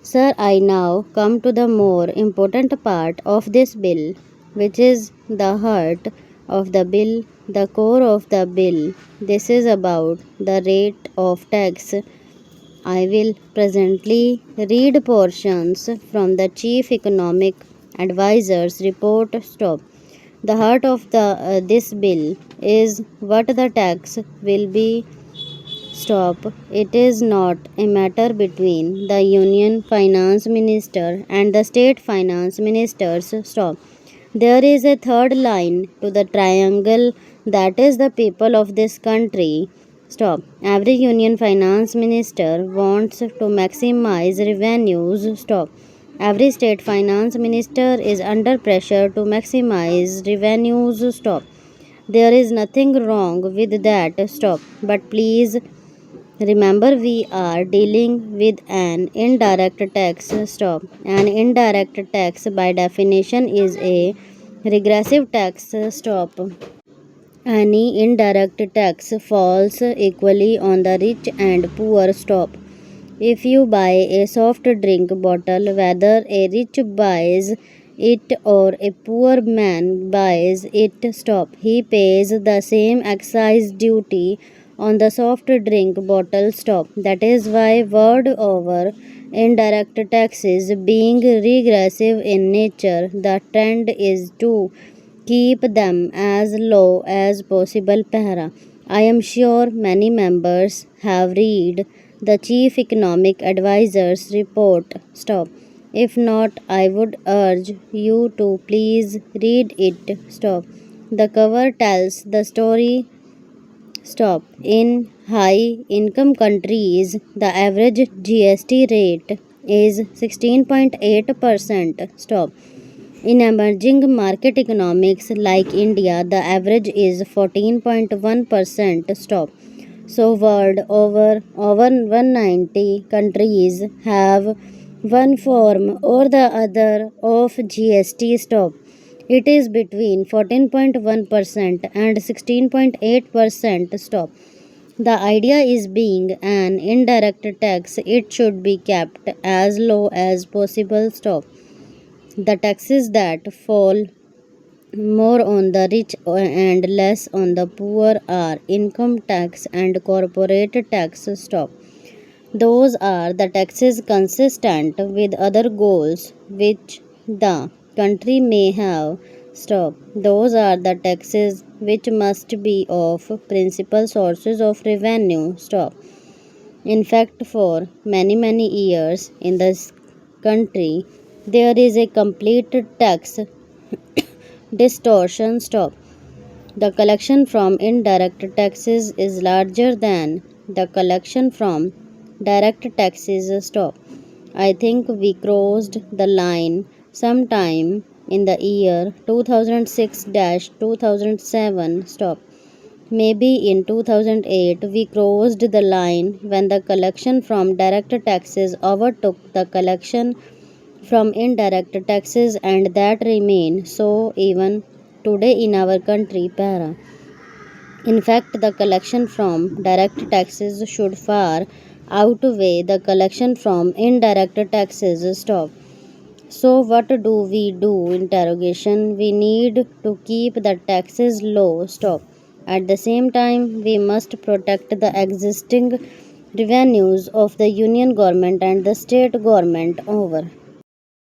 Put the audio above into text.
Sir, I now come to the more important part of this bill, which is the heart of the bill, the core of the bill. This is about the rate of tax. I will presently read portions from the Chief Economic Advisor's report. Stop. The heart of this bill is what the tax will be. Stop. It is not a matter between the Union Finance Minister and the State Finance Ministers. Stop. There is a third line to the triangle, that is the people of this country. Stop. Every Union Finance Minister wants to maximize revenues. Stop. Every state finance minister is under pressure to maximize revenues. Stop. There is nothing wrong with that. Stop. But please remember, we are dealing with an indirect tax. Stop. An indirect tax, by definition, is a regressive tax. Stop. Any indirect tax falls equally on the rich and poor. Stop. If you buy a soft drink bottle, whether a rich buys it or a poor man buys it, stop. He pays the same excise duty on the soft drink bottle. Stop. That is why word over indirect taxes being regressive in nature, the trend is to keep them as low as possible. Para. I am sure many members have read the Chief Economic Advisor's report. Stop. If not, I would urge you to please read it. Stop. The cover tells the story. Stop. In high income countries, the average GST rate is 16.8%. Stop. In emerging market economics like India, the average is 14.1%. Stop. So, world over 190 countries have one form or the other of GST. Stop. It is between 14.1% and 16.8%. Stop. The idea is being an indirect tax, it should be kept as low as possible. Stop. The taxes that fall more on the rich and less on the poor are income tax and corporate tax. Stop. Those are the taxes consistent with other goals which the country may have. Stop. Those are the taxes which must be of principal sources of revenue. Stop. In fact, for many years in this country, there is a complete tax distortion. Stop. The collection from indirect taxes is larger than the collection from direct taxes. Stop. I think we crossed the line sometime in the year 2006 2007. Stop. Maybe in 2008 we crossed the line when the collection from direct taxes overtook the collection from indirect taxes, and that remain so even today in our country. Para. In fact, the collection from direct taxes should far outweigh the collection from indirect taxes. Stop. So what do we do? Interrogation. We need to keep the taxes low. Stop. At the same time, we must protect the existing revenues of the union government and the state government. Over.